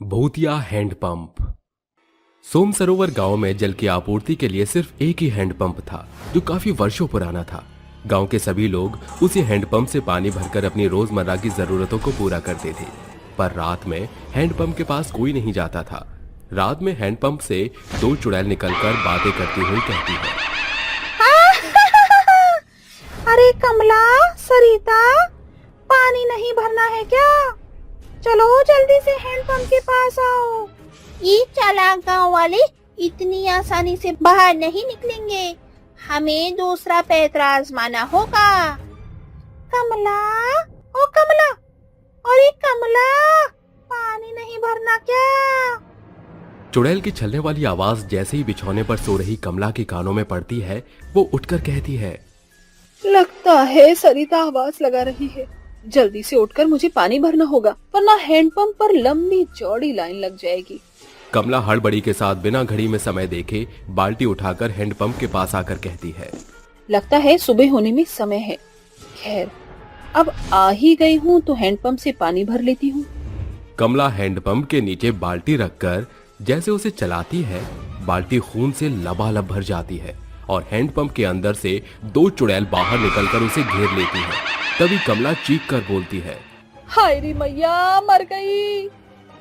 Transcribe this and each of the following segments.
भूतिया हैंडपंप। सोम सरोवर गांव में जल की आपूर्ति के लिए सिर्फ एक ही हैंडपंप था जो काफी वर्षों पुराना था। गांव के सभी लोग उसी हैंडपंप से पानी भरकर अपनी रोजमर्रा की जरूरतों को पूरा करते थे। पर रात में हैंडपंप के पास कोई नहीं जाता था। रात में हैंडपंप से दो चुड़ैल निकलकर बातें करती हुई कहती है, अरे कमला, सरिता, पानी नहीं भरना है क्या? चलो जल्दी से हैंडपंप के पास आओ। ये चालाक गांव वाले इतनी आसानी से बाहर नहीं निकलेंगे, हमें दूसरा पैतरा आजमाना होगा। कमला, ओ कमला, अरे कमला, पानी नहीं भरना क्या? चुड़ैल की छलने वाली आवाज जैसे ही बिछौने पर सो रही कमला के कानों में पड़ती है, वो उठकर कहती है, लगता है सरिता आवाज लगा रही है। जल्दी से उठकर मुझे पानी भरना होगा, वरना हैंडपंप पर लंबी चौड़ी लाइन लग जाएगी। कमला हड़बड़ी के साथ बिना घड़ी में समय देखे बाल्टी उठाकर हैंडपंप के पास आकर कहती है, लगता है सुबह होने में समय है। खैर, अब आ ही गई हूँ तो हैंडपंप से पानी भर लेती हूँ। कमला हैंडपंप के नीचे बाल्टी रखकर जैसे उसे चलाती है, बाल्टी खून से लबालब भर जाती है और हैंडपंप के अंदर से दो चुड़ैल बाहर निकलकर उसे घेर लेती है। तभी कमला चीख कर बोलती है, हाय रे मैया, मर गई।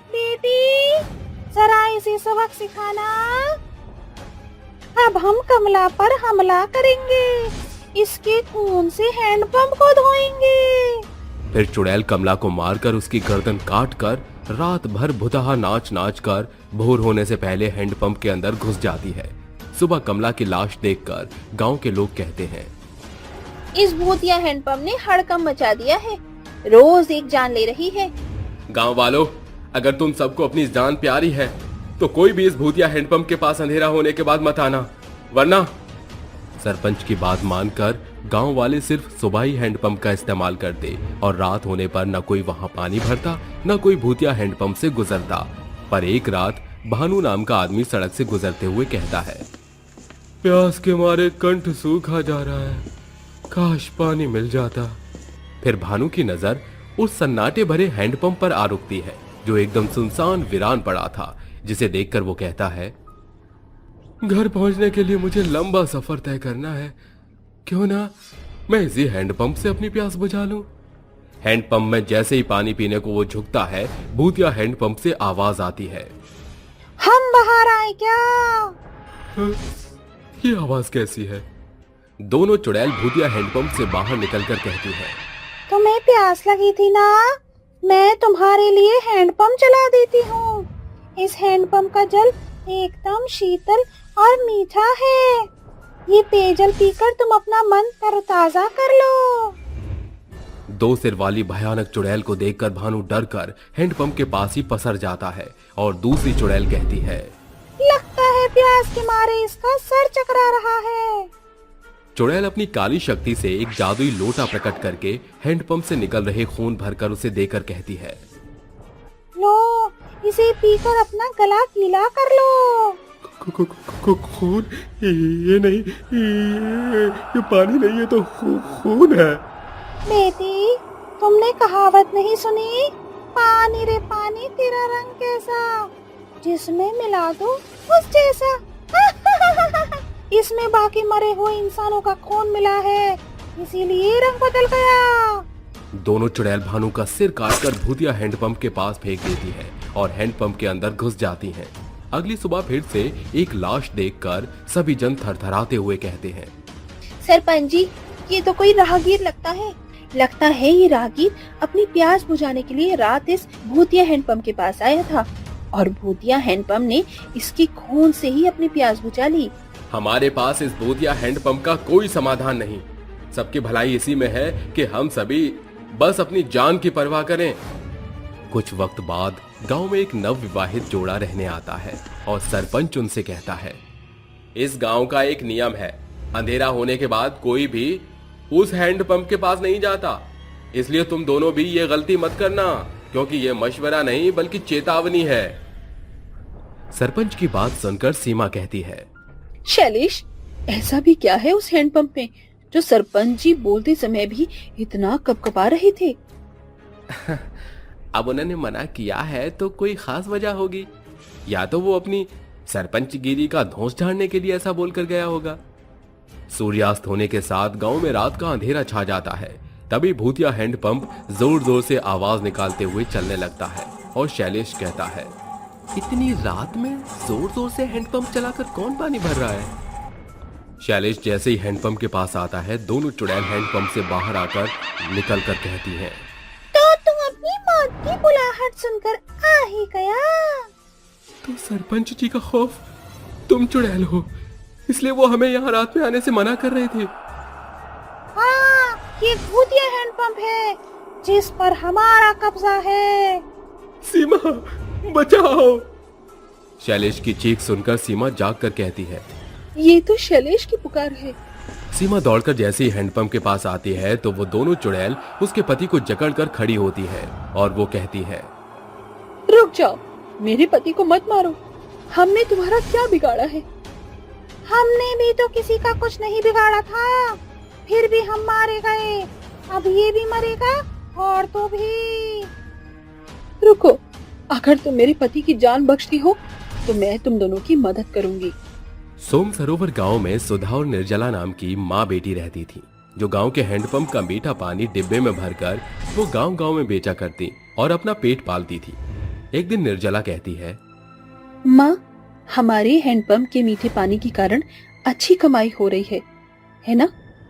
बेटी, जरा इसे सबक सिखाना। अब हम कमला पर हमला करेंगे, इसके खून से हैंडपंप को धोएंगे। फिर चुड़ैल कमला को मारकर उसकी गर्दन काट कर रात भर भुतहा नाच नाच कर भोर होने से पहले हैंडपंप के अंदर घुस जाती है। सुबह कमला की लाश देखकर गांव के लोग कहते हैं, इस भूतिया हैंडपंप ने हड़कंप मचा दिया है, रोज एक जान ले रही है। गांव वालों, अगर तुम सबको अपनी जान प्यारी है तो कोई भी इस भूतिया हैंडपंप के पास अंधेरा होने के बाद मत आना, वरना। सरपंच की बात मानकर गांव वाले सिर्फ सुबह ही हैंडपंप का इस्तेमाल करते और रात होने पर न कोई वहां पानी भरता न कोई भूतिया हैंडपंप से गुजरता। पर एक रात भानु नाम का आदमी सड़क से गुजरते हुए कहता है, प्यास के मारे कंठ सूखा जा रहा है, काश पानी मिल जाता। फिर भानु की नजर उस सन्नाटे भरे हैंडपंप पर आ रुकती है जो एकदम सुनसान वीरान पड़ा था, जिसे देखकर वो कहता है, घर पहुंचने के लिए मुझे लंबा सफर तय करना है, क्यों ना मैं इसी हैंडपंप से अपनी प्यास बुझा लूं। हैंडपंप में जैसे ही पानी पीने को वो झुकता है, भूतिया हैंडपंप से आवाज आती है, हम बाहर आए क्या? ये आवाज कैसी है? दोनों चुड़ैल भूतिया हैंडपंप से बाहर निकलकर कहती है, तुम्हें प्यास लगी थी ना, मैं तुम्हारे लिए हैंडपंप चला देती हूँ। इस हैंडपंप का जल एकदम शीतल और मीठा है। ये पेयजल पीकर तुम अपना मन तरोताजा कर लो। दो सिर वाली भयानक चुड़ैल को देखकर भानु डरकर हैंडपंप के पास ही पसर जाता है और दूसरी चुड़ैल कहती है, लगता है प्यास के मारे इसका सर चकरा रहा है। चुड़ैल अपनी काली शक्ति से एक जादुई लोटा प्रकट करके हैंडपंप से निकल रहे खून भरकर उसे देकर कहती है, लो, इसे पीकर अपना गला गीला कर लो। खून? ये नहीं, ये पानी नहीं है तो खून है। बेटी, तुमने कहावत नहीं सुनी, पानी रे पानी तेरा रंग कैसा, जिसमें मिला दो उस जैसा। इसमें बाकी मरे हुए इंसानों का खून मिला है, इसीलिए रंग बदल गया। दोनों चुड़ैल भानु का सिर काटकर भूतिया हैंडपंप के पास फेंक देती है और हैंडपंप के अंदर घुस जाती हैं। अगली सुबह फिर से एक लाश देखकर सभी जन थरथराते हुए कहते हैं, सरपंच जी, ये तो कोई राहगीर लगता है। लगता है ये राहगीर अपनी प्यास बुझाने के लिए रात इस भूतिया हैंडपंप के पास आया था और भूतिया हैंडपंप ने इसकी खून से ही अपनी प्यास बुझा ली। हमारे पास इस भूतिया हैंडपंप का कोई समाधान नहीं। सबकी भलाई इसी में है कि हम सभी बस अपनी जान की परवाह करें। कुछ वक्त बाद गांव में एक नव विवाहित जोड़ा रहने आता है और सरपंच उनसे कहता है, इस गांव का एक नियम है, अंधेरा होने के बाद कोई भी उस हैंडपंप के पास नहीं जाता, इसलिए तुम दोनों भी ये गलती मत करना, क्योंकि ये मशवरा नहीं बल्कि चेतावनी है। सरपंच की बात सुनकर सीमा कहती है, शैलेश, ऐसा भी क्या है उस हैंडपंप में जो सरपंच जी बोलते समय भी इतना कपकपा रहे थे? अब उन्होंने मना किया है तो कोई खास वजह होगी, या तो वो अपनी सरपंचगिरी का धौंस झाड़ने के लिए ऐसा बोलकर गया होगा। सूर्यास्त होने के साथ गांव में रात का अंधेरा छा जाता है। तभी भूतिया हैंडपंप जोर जोर से आवाज निकालते हुए चलने लगता है और शैलेश कहता है, इतनी रात में जोर जोर से हैंडपंप चलाकर कौन पानी भर रहा है? शैलेश जैसे ही हैंडपंप के पास आता है, दोनों चुड़ैल हैंडपंप से बाहर आकर निकल कर कहती हैं, तो तुम अपनी मौत की बुलाहट सुनकर आ ही गया। तो सरपंच जी का खौफ, तुम चुड़ैल हो इसलिए वो हमें यहाँ रात में आने से मना कर रहे थे। हाँ, ये भूतिया हैंडपंप है जिस पर हमारा कब्जा है। सीमा बचाओ। शैलेश की चीख सुनकर सीमा जाग कर कहती है, ये तो शैलेश की पुकार है। सीमा दौड़कर जैसे ही हैंडपंप के पास आती है तो वो दोनों चुड़ैल उसके पति को जकड़कर खड़ी होती है और वो कहती है, रुक जाओ, मेरे पति को मत मारो, हमने तुम्हारा क्या बिगाड़ा है? हमने भी तो किसी का कुछ नहीं बिगाड़ा था, फिर भी हम मारे गए। अब ये भी मरेगा और तो भी। रुको, अगर तुम मेरे पति की जान बख्शती हो तो मैं तुम दोनों की मदद करूंगी। सोम सरोवर गांव में सुधा और निर्जला नाम की माँ बेटी रहती थी, जो गांव के हैंडपंप का मीठा पानी डिब्बे में भरकर वो गांव गांव में बेचा करती और अपना पेट पालती थी। एक दिन निर्जला कहती है, माँ, हमारे हैंडपंप के मीठे पानी के कारण अच्छी कमाई हो रही है ना?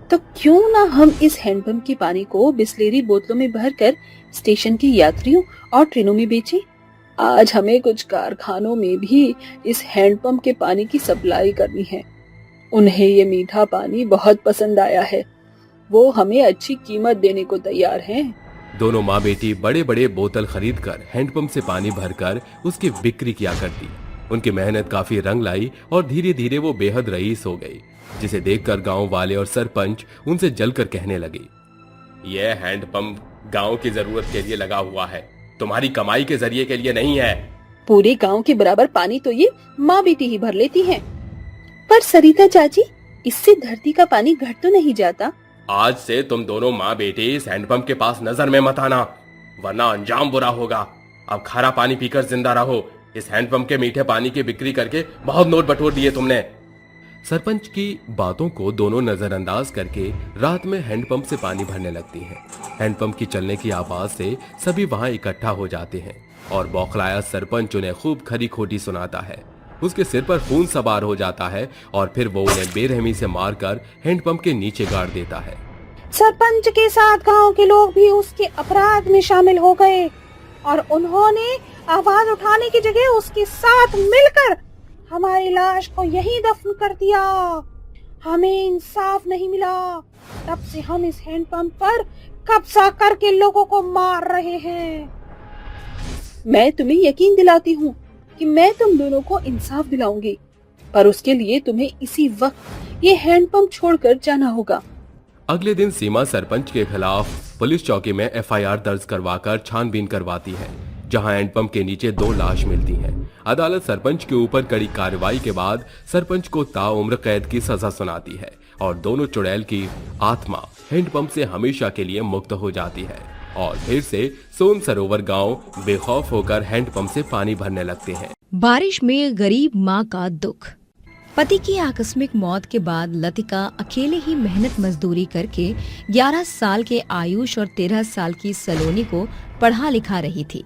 तो क्यों ना हम इस हैंडपंप के पानी को बिस्लेरी बोतलों में भरकर स्टेशन के यात्रियों और ट्रेनों में बेचें। आज हमें कुछ कारखानों में भी इस हैंडपंप के पानी की सप्लाई करनी है। उन्हें ये मीठा पानी बहुत पसंद आया है, वो हमें अच्छी कीमत देने को तैयार हैं। दोनों माँ बेटी बड़े बड़े बोतल खरीद कर हैंडपंप से पानी भरकर उसकी बिक्री किया करती। उनकी मेहनत काफी रंग लाई और धीरे धीरे वो बेहद रईस हो गई, जिसे देखकर गांव वाले और सरपंच उनसे जलकर कहने लगे, यह हैंडपंप गांव की जरूरत के लिए लगा हुआ है, तुम्हारी कमाई के जरिए के लिए नहीं है। पूरे गांव के बराबर पानी तो ये माँ बेटी ही भर लेती हैं। पर सरिता चाची, इससे धरती का पानी घट तो नहीं जाता? आज से तुम दोनों माँ बेटी इस हैंडपंप के पास नजर में मत आना, वरना अंजाम बुरा होगा। अब खारा पानी पीकर जिंदा रहो। इस हैंडपंप के मीठे पानी की बिक्री करके बहुत नोट बटोर दिए तुमने। सरपंच की बातों को दोनों नजरअंदाज करके रात में हैंडपंप से पानी भरने लगती हैं। हैंडपंप की चलने की आवाज से सभी वहां इकट्ठा हो जाते हैं और बौखलाया सरपंच उन्हें खूब खरी खोटी सुनाता है। उसके सिर पर खून सवार हो जाता है और फिर वो उन्हें बेरहमी से मारकर हैंडपंप के नीचे गाड़ देता है। सरपंच के साथ गांव के लोग भी उसके अपराध में शामिल हो गए और उन्होंने आवाज उठाने की जगह उसके साथ मिलकर हमारी लाश को यहीं दफन कर दिया। हमें इंसाफ नहीं मिला, तब से हम इस हैंडपंप पर कब्जा करके लोगों को मार रहे हैं। मैं तुम्हें यकीन दिलाती हूँ कि मैं तुम दोनों को इंसाफ दिलाऊंगी, पर उसके लिए तुम्हें इसी वक्त ये हैंडपंप छोड़कर जाना होगा। अगले दिन सीमा सरपंच के खिलाफ पुलिस चौकी में एफआईआर दर्ज करवाकर छानबीन करवाती है, जहां हैंडपंप के नीचे 2 लाश मिलती हैं। अदालत सरपंच के ऊपर कड़ी कार्रवाई के बाद सरपंच को ताउम्र कैद की सजा सुनाती है और दोनों चुड़ैल की आत्मा हैंडपंप से हमेशा के लिए मुक्त हो जाती है और फिर से सोम सरोवर गांव बेखौफ होकर हैंडपंप से पानी भरने लगते हैं। बारिश में गरीब माँ का दुख। पति की आकस्मिक मौत के बाद लतिका अकेले ही मेहनत मजदूरी करके 11 साल के आयुष और 13 साल की सलोनी को पढ़ा लिखा रही थी।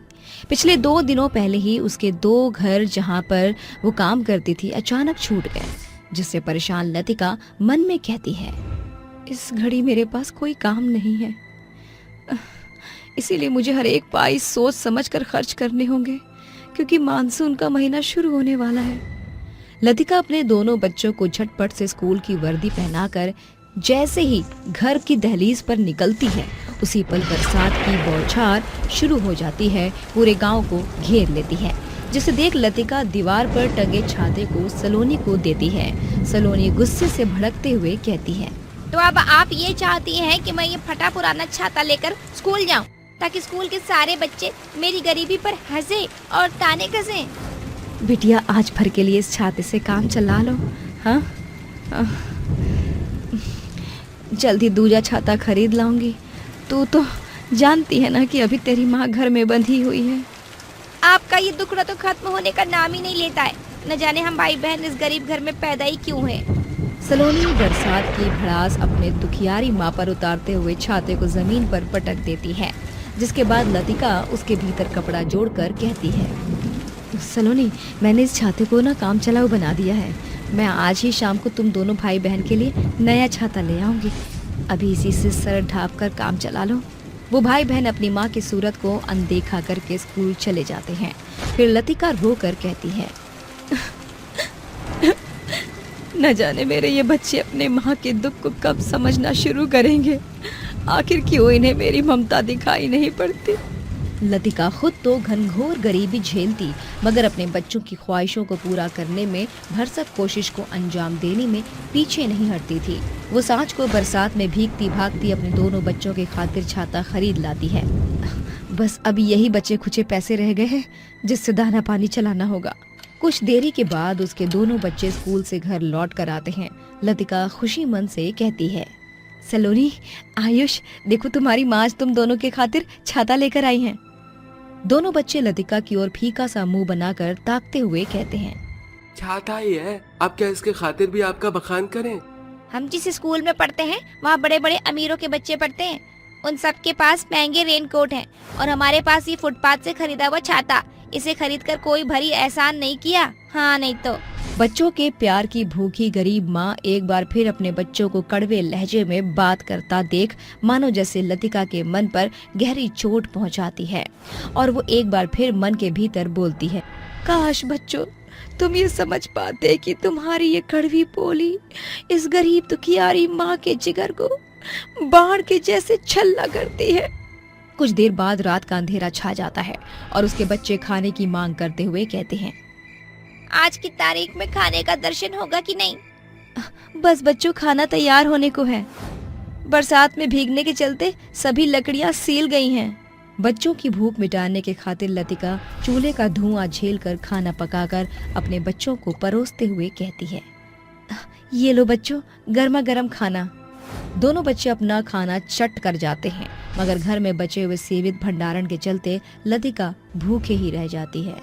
पिछले 2 दिनों पहले ही उसके 2 घर जहां पर वो काम करती थी अचानक छूट गए, जिससे परेशान लतिका मन में कहती है, इस घड़ी मेरे पास कोई काम नहीं है, इसीलिए मुझे हर एक पैसा सोच समझ कर खर्च करने होंगे, क्योंकि मानसून का महीना शुरू होने वाला है। लतिका अपने दोनों बच्चों को झटपट से स्कूल की वर्दी पहनाकर जैसे ही घर की दहलीज पर निकलती है, उसी पल बरसात की बौछार शुरू हो जाती है, पूरे गांव को घेर लेती है, जिसे देख लतिका दीवार पर टंगे छाते को सलोनी को देती है। सलोनी गुस्से से भड़कते हुए कहती है, तो अब आप ये चाहती हैं कि मैं ये फटा पुराना छाता लेकर स्कूल जाऊं, ताकि स्कूल के सारे बच्चे मेरी गरीबी पर हंसे और ताने कसे? बिटिया, आज भर के लिए इस छाते से काम चला लो। हाँ, जल्दी दूजा छाता खरीद लाऊंगी। तू तो जानती है ना कि अभी तेरी माँ घर में बंधी हुई है। आपका ये दुखड़ा तो खत्म होने का नाम ही नहीं लेता है। न जाने हम भाई बहन इस गरीब घर में पैदा ही क्यों हैं। सलोनी बरसात की भड़ास अपने दुखियारी माँ पर उतारते हुए छाते को जमीन पर पटक देती है, जिसके बाद लतिका उसके भीतर कपड़ा जोड़कर कहती है, सलोनी, मैंने इस छाते को ना काम चलाऊ बना दिया है। मैं आज ही शाम को तुम दोनों भाई बहन के लिए नया छाता ले आऊंगी। अभी इसी से सर ढाँप कर काम चला लो। वो भाई बहन अपनी माँ की सूरत को अनदेखा करके स्कूल चले जाते हैं। फिर लतिका रो कर कहती है, न जाने मेरे ये बच्चे अपने माँ के दुख को कब समझना शुरू करेंगे। आखिर क्यों इन्हें मेरी ममता दिखाई नहीं पड़ती। लतिका खुद तो घनघोर गरीबी झेलती, मगर अपने बच्चों की ख्वाहिशों को पूरा करने में भरसक कोशिश को अंजाम देने में पीछे नहीं हटती थी। वो सांझ को बरसात में भीगती भागती अपने दोनों बच्चों के खातिर छाता खरीद लाती है। बस अभी यही बचे खुचे पैसे रह गए हैं जिससे दाना पानी चलाना होगा। कुछ देरी के बाद उसके दोनों बच्चे स्कूल से घर लौट कर आते हैं। लतिका खुशी मन से कहती है, सलोनी, आयुष, देखो तुम्हारी माँ आज तुम दोनों के खातिर छाता लेकर आई हैं। दोनों बच्चे लतिका की ओर फीका सा मुंह बनाकर ताकते हुए कहते हैं, छाता ही है, अब क्या इसके खातिर भी आपका बखान करें? हम जिस स्कूल में पढ़ते हैं वहाँ बड़े बड़े अमीरों के बच्चे पढ़ते हैं। उन सबके पास महंगे रेनकोट हैं और हमारे पास ये फुटपाथ से खरीदा हुआ छाता। इसे खरीदकर कोई भरी एहसान नहीं किया। हाँ नहीं तो। बच्चों के प्यार की भूखी गरीब माँ एक बार फिर अपने बच्चों को कड़वे लहजे में बात करता देख मानो जैसे लतिका के मन पर गहरी चोट पहुँचाती है, और वो एक बार फिर मन के भीतर बोलती है, काश बच्चों तुम ये समझ पाते कि तुम्हारी ये कड़वी बोली इस गरीब दुखियारी माँ के जिगर को बाढ़ के जैसे छलना करती है। कुछ देर बाद रात का अंधेरा छा जाता है और उसके बच्चे खाने की मांग करते हुए कहते हैं, आज की तारीख में खाने का दर्शन होगा कि नहीं? बस बच्चों, खाना तैयार होने को है। बरसात में भीगने के चलते सभी लकड़ियां सील गई हैं। बच्चों की भूख मिटाने के खातिर लतिका चूल्हे का धुआं झेलकर खाना पकाकर अपने बच्चों को परोसते हुए कहती है, ये लो बच्चों, गर्मा गर्म खाना। दोनों बच्चे अपना खाना चट कर जाते हैं, मगर घर में बचे हुए सीमित भंडारण के चलते लतिका भूखे ही रह जाती है।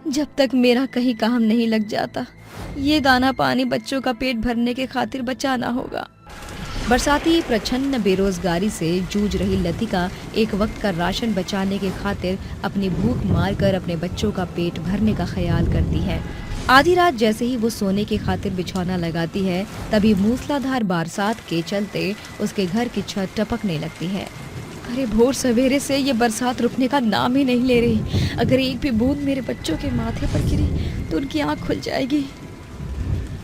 जब तक मेरा कहीं काम नहीं लग जाता, ये दाना पानी बच्चों का पेट भरने के खातिर बचाना होगा। बरसाती प्रचंड बेरोजगारी से जूझ रही लतिका एक वक्त का राशन बचाने के खातिर अपनी भूख मारकर अपने बच्चों का पेट भरने का ख्याल करती है। आधी रात जैसे ही वो सोने की खातिर बिछौना लगाती है, तभी मूसलाधार बरसात के चलते उसके घर की छत टपकने लगती है। अरे भोर सवेरे से ये बरसात रुकने का नाम ही नहीं ले रही। अगर एक भी बूंद मेरे बच्चों के माथे पर गिरी तो उनकी आंख खुल जाएगी।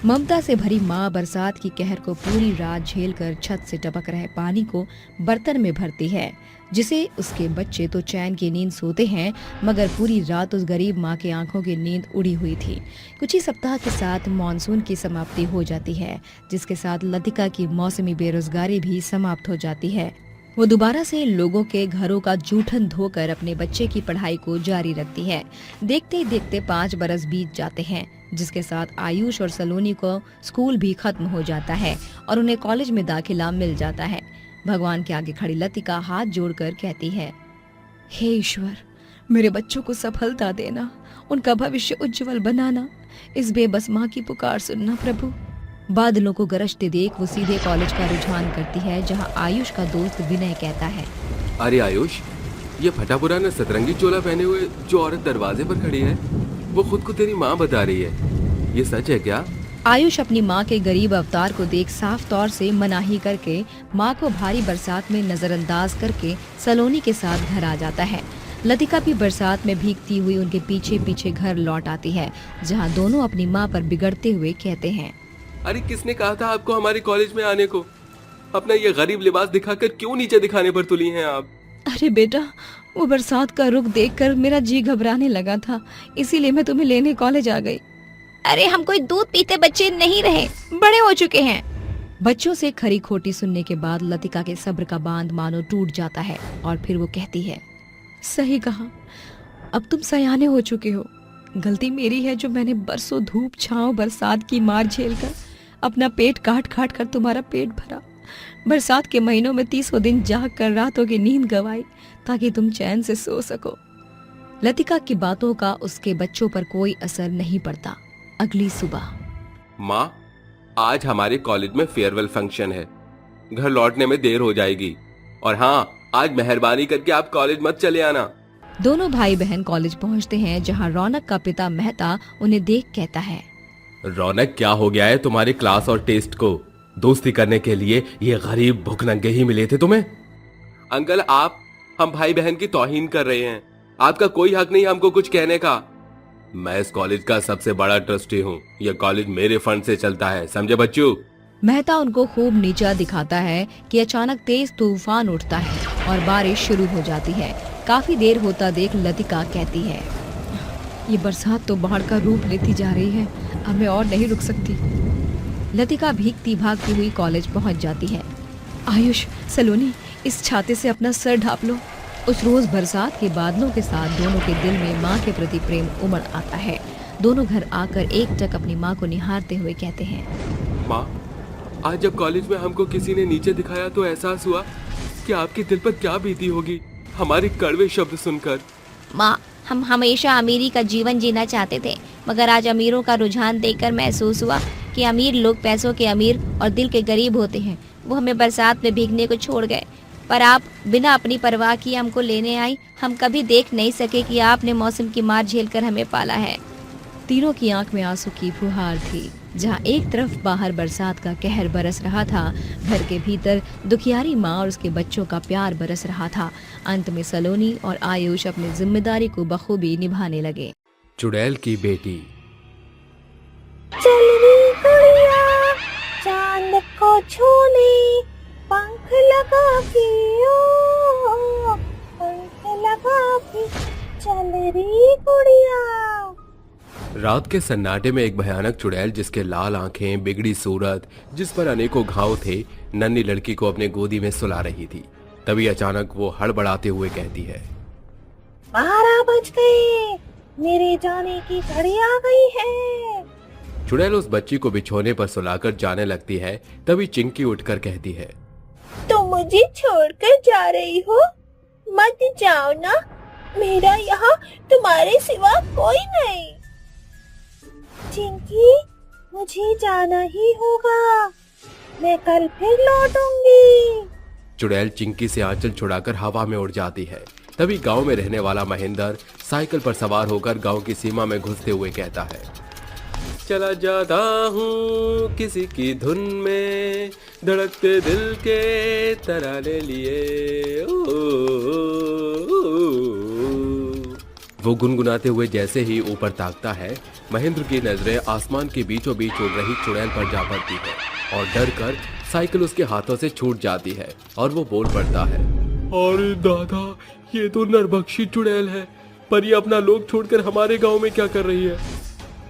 ममता से भरी माँ बरसात की कहर को पूरी रात झेलकर छत से टपक रहे पानी को बर्तन में भरती है, जिसे उसके बच्चे तो चैन की नींद सोते हैं, मगर पूरी रात उस गरीब माँ की आंखों की नींद उड़ी हुई थी। कुछ ही सप्ताह के साथ मानसून की समाप्ति हो जाती है, जिसके साथ लतिका की मौसमी बेरोजगारी भी समाप्त हो जाती है। वो दोबारा से लोगों के घरों का जूठन धोकर अपने बच्चे की पढ़ाई को जारी रखती है। देखते ही देखते 5 बरस बीत जाते हैं, जिसके साथ आयुष और सलोनी को स्कूल भी खत्म हो जाता है और उन्हें कॉलेज में दाखिला मिल जाता है। भगवान के आगे खड़ी लतिका हाथ जोड़कर कहती है, हे ईश्वर, मेरे बच्चों को सफलता देना, उनका भविष्य उज्जवल बनाना। इस बेबस माँ की पुकार सुनना प्रभु। बादलों को गरजते देख वो सीधे कॉलेज का रुझान करती है, जहाँ आयुष का दोस्त विनय कहता है, अरे आयुष, ये फटा पुराना सतरंगी चोला पहने हुए जो औरत दरवाजे पर खड़ी है, वो खुद को तेरी माँ बता रही है, ये सच है क्या? आयुष अपनी माँ के गरीब अवतार को देख साफ तौर से मनाही करके माँ को भारी बरसात में नजरअंदाज करके सलोनी के साथ घर आ जाता है। लतिका भी बरसात में भीगती हुई उनके पीछे पीछे घर लौट आती है, जहाँ दोनों अपनी माँ पर बिगड़ते हुए कहते हैं, अरे किसने कहा था आपको हमारे कॉलेज में आने को? अपना ये गरीब लिबास दिखाकर क्यों नीचे दिखाने पर तुली हैं आप? अरे बेटा, वो बरसात का रुख देखकर मेरा जी घबराने लगा था, इसीलिए मैं तुम्हें लेने कॉलेज आ गई। अरे हम कोई दूध पीते बच्चे नहीं रहे, बड़े हो चुके हैं। बच्चों से खरी खोटी सुनने के बाद लतिका के सब्र का बांध मानो टूट जाता है और फिर वो कहती है, सही कहा, अब तुम सयाने हो चुके हो। गलती मेरी है जो मैंने बरसों धूप छांव बरसात की मार झेलकर अपना पेट काट काट कर तुम्हारा पेट भरा। बरसात के महीनों में 30 दिन जाग कर रातों की नींद गवाई ताकि तुम चैन से सो सको। लतिका की बातों का उसके बच्चों पर कोई असर नहीं पड़ता। अगली सुबह माँ, आज हमारे कॉलेज में फेयरवेल फंक्शन है, घर लौटने में देर हो जाएगी। और हाँ, आज मेहरबानी करके आप कॉलेज मत चले आना। दोनों भाई बहन कॉलेज पहुंचते हैं, जहां रौनक का पिता मेहता उन्हें देख कहता है, रौनक, क्या हो गया है तुम्हारी क्लास और टेस्ट को? दोस्ती करने के लिए ये गरीब भुखनंगे ही मिले थे तुम्हें? अंकल, आप हम भाई बहन की तौहीन कर रहे हैं। आपका कोई हक नहीं हमको कुछ कहने का। मैं इस कॉलेज का सबसे बड़ा ट्रस्टी हूँ। यह कॉलेज मेरे फंड से चलता है, समझे बच्चों? मेहता उनको खूब नीचा दिखाता है कि अचानक तेज तूफान उठता है और बारिश शुरू हो जाती है। काफी देर होता देख लतिका कहती है, ये बरसात तो बाढ़ का रूप लेती जा रही है, अब मैं और नहीं रुक सकती। लतिका भीगती भागती हुई कॉलेज पहुंच जाती है। आयुष, सलोनी, इस छाते से अपना सर ढांप लो। उस रोज बरसात के बादलों के साथ दोनों के दिल में माँ के प्रति प्रेम उमड़ आता है। दोनों घर आकर एकटक अपनी माँ को निहारते हुए कहते हैं, माँ, आज जब कॉलेज में हमको किसी ने नीचे दिखाया तो एहसास हुआ कि आपके दिल पर क्या बीती होगी हमारे कड़वे शब्द सुनकर। माँ, हम हमेशा अमीरी का जीवन जीना चाहते थे, मगर आज अमीरों का रुझान देखकर महसूस हुआ कि अमीर लोग पैसों के अमीर और दिल के गरीब होते हैं। वो हमें बरसात में भीगने को छोड़ गए, पर आप बिना अपनी परवाह किए हमको लेने आई। हम कभी देख नहीं सके कि आपने मौसम की मार झेलकर हमें पाला है। तीनों की आंख में आंसू की फुहार थी। जहां एक तरफ बाहर बरसात का कहर बरस रहा था, घर के भीतर दुखियारी माँ और उसके बच्चों का प्यार बरस रहा था। अंत में सलोनी और आयुष अपनी जिम्मेदारी को बखूबी निभाने लगे। चुड़ैल की बेटी। चल रे गुड़िया, चांद को छूने, पंख लगा के ओ, पंख लगा के चल रे गुड़िया। रात के सन्नाटे में एक भयानक चुड़ैल, जिसके लाल आंखें, बिगड़ी सूरत, जिस पर अनेकों घाव थे, नन्ही लड़की को अपने गोदी में सुला रही थी। तभी अचानक वो हड़बड़ाते हुए कहती है, 12 बज गए, मेरे जाने की घड़ी आ गई है। चुड़ैल उस बच्ची को बिछोने पर सुलाकर जाने लगती है। तभी चिंकी उठकर कहती है, तुम मुझे छोड़कर जा रही हो? मत जाओ ना, मेरा यहाँ तुम्हारे सिवा कोई नहीं। चिंकी, मुझे जाना ही होगा, मैं कल फिर लौटूंगी। चुड़ैल चिंकी से आंचल छुड़ाकर हवा में उड़ जाती है। तभी गांव में रहने वाला महेंद्र साइकिल पर सवार होकर गांव की सीमा में घुसते हुए कहता है, चला जाता हूँ किसी की धुन में, धड़कते दिल के तराने लिए। वो गुनगुनाते हुए जैसे ही ऊपर ताकता है, महेंद्र की नजरें आसमान के बीचों बीच उड़ रही चुड़ैल पर जा पड़ती है और डर कर साइकिल उसके हाथों से छूट जाती है और वो बोल पड़ता है, अरे दादा, ये तो नरभक्षी चुड़ैल है, पर ये अपना लोग छोड़कर हमारे गांव में क्या कर रही है?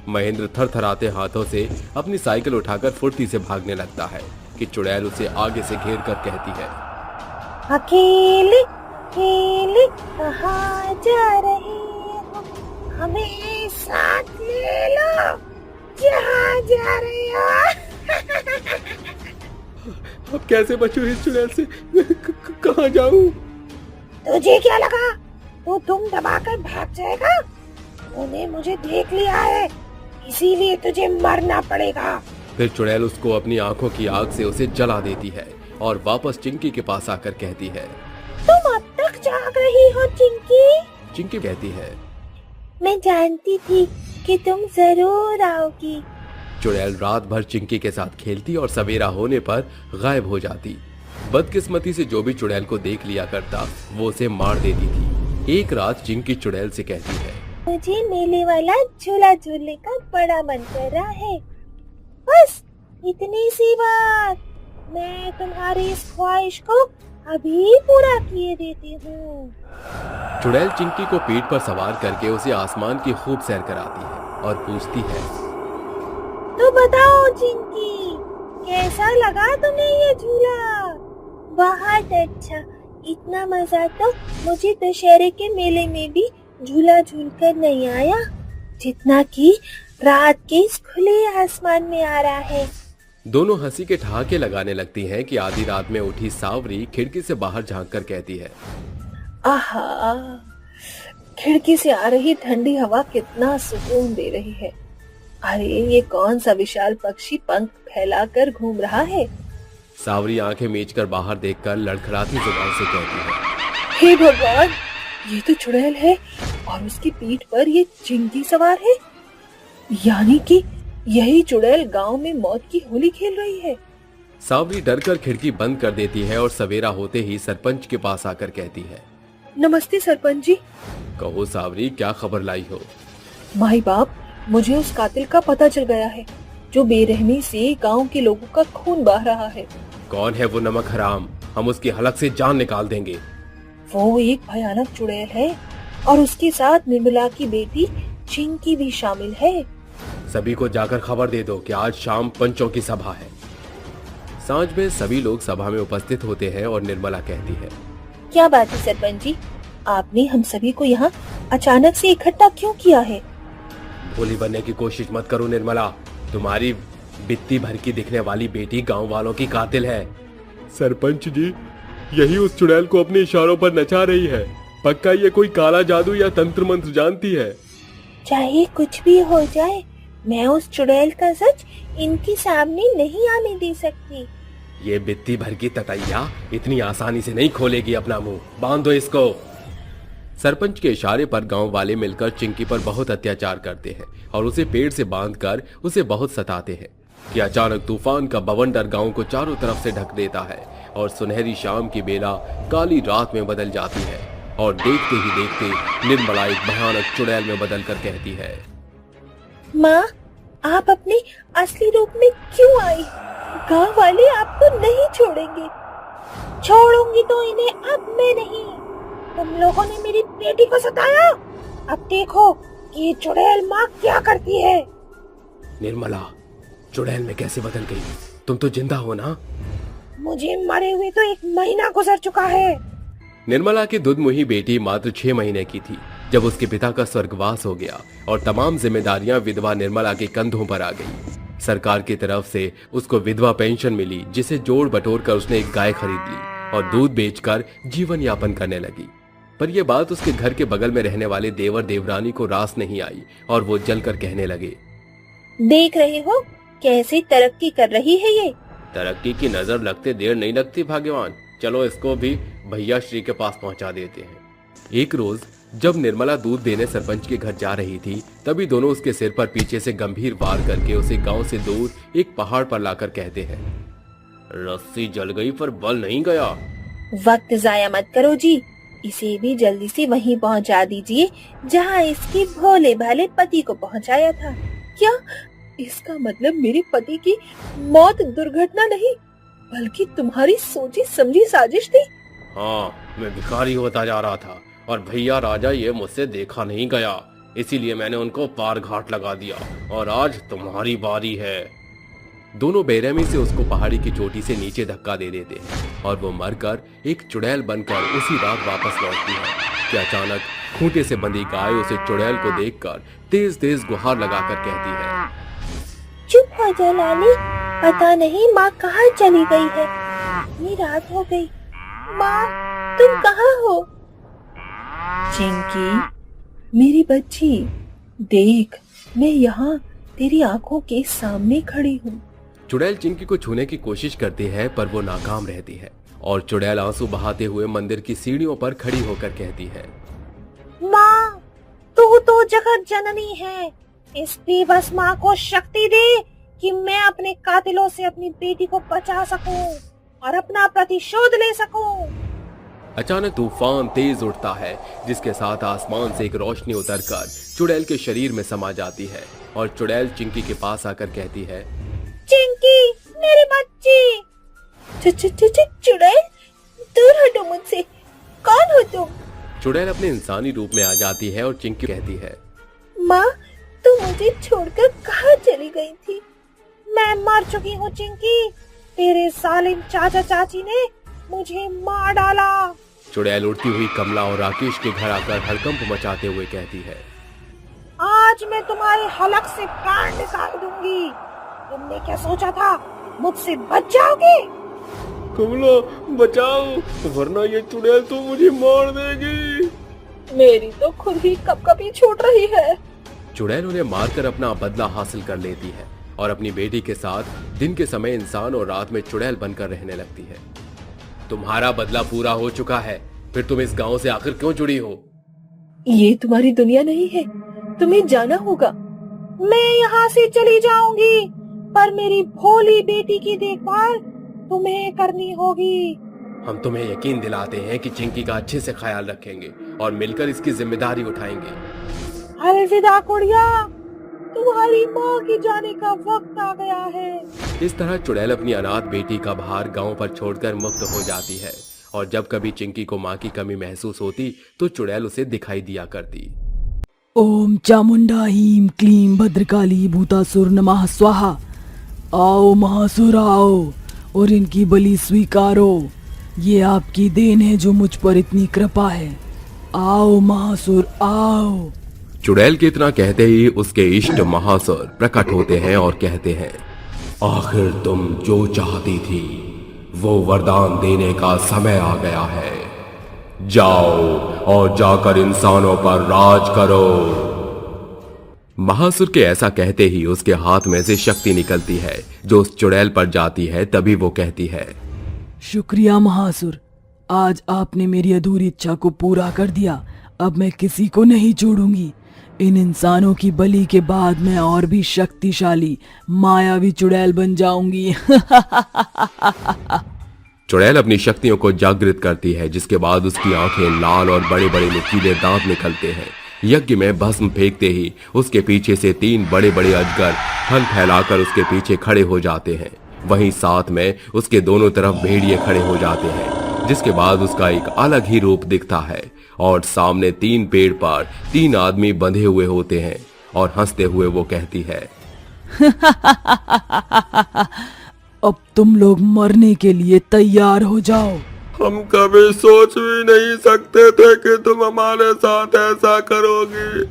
महेंद्र थरथराते हाथों से अपनी साइकिल उठाकर फुर्ती से भागने लगता है कि चुड़ैल उसे आगे से घेर कर कहती है, अकेले अकेले कहाँ जा रहे हो, हमें साथ ले लो, जहाँ जा रहे हो। अब कैसे बचूं इस चुड़ैल से? कहाँ जाऊं? तुझे क्या लगा तू तुम दबाकर भाग जाएगा? तूने मुझे देख लिया है, इसीलिए तुझे मरना पड़ेगा। फिर चुड़ैल उसको अपनी आंखों की आग से उसे जला देती है और वापस चिंकी के पास आकर कहती है, तुम अब तक जाग रही हो चिंकी? चिंकी कहती है, मैं जानती थी कि तुम जरूर आओगी। चुड़ैल रात भर चिंकी के साथ खेलती और सवेरा होने पर गायब हो जाती। बदकिस्मती से जो भी चुड़ैल को देख लिया करता वो उसे मार देती थी। एक रात चिंकी चुड़ैल से कहती है, मुझे मेले वाला झूला झूलने का बड़ा मन कर रहा है, बस इतनी सी बात, मैं तुम्हारी इस ख्वाहिश को अभी पूरा किए देती हूँ। चुड़ैल चिंकी को पीठ पर सवार करके उसे आसमान की खूब सैर कराती है और पूछती है, तो बताओ चिंकी, कैसा लगा तुम्हें ये झूला? बहुत अच्छा, इतना मजा तो मुझे दशहरे के मेले में भी झूला झूलकर नहीं आया जितना कि रात के इस खुले आसमान में आ रहा है। दोनों हंसी के ठहाके लगाने लगती हैं कि आधी रात में उठी सावरी खिड़की से बाहर झांक कर कहती है, आहा, खिड़की से आ रही ठंडी हवा कितना सुकून दे रही है। अरे ये कौन सा विशाल पक्षी पंख फैलाकर घूम रहा है। सावरी आंखें मीचकर बाहर देखकर लड़खड़ाती जुबान से कहती है, हे भगवान, ये तो चुड़ैल है और उसकी पीठ पर ये चिंकी सवार है। यानी कि यही चुड़ैल गांव में मौत की होली खेल रही है। सावरी डरकर खिड़की बंद कर देती है और सवेरा होते ही सरपंच के पास आकर कहती है, नमस्ते सरपंच जी। कहो सावरी, क्या खबर लाई हो? माई बाप, मुझे उस कातिल का पता चल गया है जो बेरहमी से गांव के लोगों का खून बहा रहा है। कौन है वो नमक हराम? हम उसकी हलक से जान निकाल देंगे। वो एक भयानक चुड़ैल है और उसके साथ निर्मला की बेटी चिंकी भी शामिल है। सभी को जाकर खबर दे दो कि आज शाम पंचों की सभा है। सांझ में सभी लोग सभा में उपस्थित होते हैं और निर्मला कहती है, क्या बात है सरपंच जी, आपने हम सभी को यहाँ अचानक से इकट्ठा क्यों किया है? भोली बनने की कोशिश मत करो निर्मला, तुम्हारी बित्ती भर की दिखने वाली बेटी गांव वालों की कातिल है। सरपंच जी, यही उस चुड़ैल को अपने इशारों पर नचा रही है। पक्का ये कोई काला जादू या तंत्र मंत्र जानती है। चाहे कुछ भी हो जाए, मैं उस चुड़ैल का सच इनके सामने नहीं आने दे सकती। ये बित्ती भर की ततैया इतनी आसानी से नहीं खोलेगी अपना मुंह। बांध दो इसको। सरपंच के इशारे पर गांव वाले मिलकर चिंकी पर बहुत अत्याचार करते हैं और उसे पेड़ से बांधकर उसे बहुत सताते हैं कि अचानक तूफान का बवंडर गांव को चारों तरफ से ढक देता है और सुनहरी शाम की बेला काली रात में बदल जाती है और देखते ही देखते निर्मला एक भयानक चुड़ैल में बदल कर कहती है, माँ, आप अपने असली रूप में क्यों आई? गांव वाले आपको नहीं छोड़ेंगे। छोड़ूंगी तो इन्हें अब मैं नहीं। तुम लोगों ने मेरी बेटी को सताया, अब देखो कि ये चुड़ैल माँ क्या करती है। निर्मला, चुड़ैल में कैसे बदल गई? तुम तो जिंदा हो ना? मुझे मरे हुए तो 1 महीना गुजर चुका है। निर्मला की दुधमुही बेटी मात्र 6 महीने की थी जब उसके पिता का स्वर्गवास हो गया और तमाम जिम्मेदारियां विधवा निर्मला के कंधों पर आ गई। सरकार की तरफ से उसको विधवा पेंशन मिली, जिसे जोड़ बटोर कर उसने एक गाय खरीद ली और दूध बेचकर जीवन यापन करने लगी। पर यह बात उसके घर के बगल में रहने वाले देवर देवरानी को रास नहीं आई और वो जलकर कहने लगे, देख रहे हो कैसे तरक्की कर रही है ये। तरक्की की नजर लगते देर नहीं लगती भाग्यवान। चलो इसको भी भैया श्री के पास पहुंचा देते हैं। एक रोज जब निर्मला दूध देने सरपंच के घर जा रही थी, तभी दोनों उसके सिर पर पीछे से गंभीर वार करके उसे गांव से दूर एक पहाड़ पर लाकर कहते हैं, रस्सी जल गई पर बल नहीं गया। वक्त जाया मत करो जी, इसे भी जल्दी से वहीं पहुंचा दीजिए जहां इसके भोले भाले पति को पहुंचाया था। क्या इसका मतलब मेरे पति की मौत दुर्घटना नहीं बल्कि तुम्हारी सोची समझी साजिश थी? हाँ, मैं भिखारी होता जा रहा था और भैया राजा ये मुझसे देखा नहीं गया, इसीलिए मैंने उनको पार घाट लगा दिया और आज तुम्हारी बारी है। दोनों बेरहमी से उसको पहाड़ी की चोटी से नीचे धक्का दे देते हैं और वो मरकर एक चुड़ैल बनकर उसी रात वापस लौटती है कि अचानक खूंटे से बंधी गाय उसे चुड़ैल को देखकर तेज तेज गुहार लगाकर कहती है, चुप हो जा लाली, पता नहीं माँ कहाँ चली गई है। इतनी रात हो गई, माँ तुम कहाँ हो? चिंकी, मेरी बच्ची, देख मैं यहाँ तेरी आंखों के सामने खड़ी हूँ। चुड़ैल चिंकी को छूने की कोशिश करती है पर वो नाकाम रहती है और चुड़ैल आंसू बहाते हुए मंदिर की सीढ़ियों पर खड़ी होकर कहती है, माँ, तू तो जगत जननी है। इस बेबस माँ को शक्ति दे कि मैं अपने कातिलों से अपनी बेटी को बचा सकूं और अपना प्रतिशोध ले सकूं। अचानक तूफान तेज उठता है जिसके साथ आसमान से एक रोशनी उतरकर चुड़ैल के शरीर में समा जाती है और चुड़ैल चिंकी के पास आकर कहती है, चिंकी मेरी बच्ची। चुड़ैल, दूर हटो मुझसे, कौन हो तुम? चुड़ैल अपने इंसानी रूप में आ जाती है और चिंकी कहती है, माँ तू मुझे छोड़कर कहाँ चली गई थी? मैं मर चुकी हूँ चिंकी, तेरे सालिम चाचा चाची ने मुझे मार डाला। चुड़ैल उड़ती हुई कमला और राकेश के घर आकर हड़कंप मचाते हुए कहती है, आज मैं तुम्हारे हलक से प्राण निकाल दूंगी। तुमने क्या सोचा था मुझसे बच जाओगे। कमला बचाओ, वरना ये चुड़ैल तो मुझे मार देगी। मेरी तो खुद ही कपकपी छूट रही है। चुड़ैल उन्हें मारकर अपना बदला हासिल कर लेती है और अपनी बेटी के साथ दिन के समय इंसान और रात में चुड़ैल बनकर रहने लगती है। तुम्हारा बदला पूरा हो चुका है, फिर तुम इस गांव से आखिर क्यों जुड़ी हो? ये तुम्हारी दुनिया नहीं है, तुम्हें जाना होगा। मैं यहाँ से चली जाऊंगी, पर मेरी भोली बेटी की देखभाल तुम्हें करनी होगी। हम तुम्हें यकीन दिलाते हैं कि चिंकी का अच्छे से ख्याल रखेंगे और मिलकर इसकी जिम्मेदारी उठाएंगे। अलविदा कुड़िया, तुम्हारी माँ की जाने का वक्त आ गया है। इस तरह चुड़ैल अपनी अनाथ बेटी का भार गांव पर छोड़कर मुक्त हो जाती है और जब कभी चिंकी को माँ की कमी महसूस होती तो चुड़ैल उसे दिखाई दिया करती। ओम चामुंडा हीम क्लीम भद्रकाली भूतासुर नमः स्वाहा। आओ महासुर आओ और इनकी बलि स्वीकारो। ये आपकी देन है जो मुझ पर इतनी कृपा है। आओ महासुर आओ। चुड़ैल के इतना कहते ही उसके इष्ट महासुर प्रकट होते हैं और कहते हैं, आखिर तुम जो चाहती थी वो वरदान देने का समय आ गया है। जाओ और जाकर इंसानों पर राज करो। महासुर के ऐसा कहते ही उसके हाथ में से शक्ति निकलती है जो उस चुड़ैल पर जाती है। तभी वो कहती है, शुक्रिया महासुर, आज आपने मेरी अधूरी इच्छा को पूरा कर दिया। अब मैं किसी को नहीं छोड़ूंगी। इन इंसानों की बलि के बाद मैं और भी शक्तिशाली मायावी चुड़ैल बन जाऊंगी। चुड़ैल अपनी शक्तियों को जागृत करती है, जिसके बाद उसकी आंखें लाल और बड़े बड़े नुकीले दांत निकलते हैं। यज्ञ में भस्म फेंकते ही उसके पीछे से 3 बड़े बड़े अजगर फन फैलाकर उसके पीछे खड़े हो जाते हैं। वहीं साथ में उसके दोनों तरफ भेड़िए खड़े हो जाते हैं, जिसके बाद उसका एक अलग ही रूप दिखता है और सामने 3 पेड़ पर 3 आदमी बंधे हुए होते हैं और हंसते हुए वो कहती है, अब तुम लोग मरने के लिए तैयार हो जाओ। हम कभी सोच भी नहीं सकते थे कि तुम हमारे साथ ऐसा करोगी।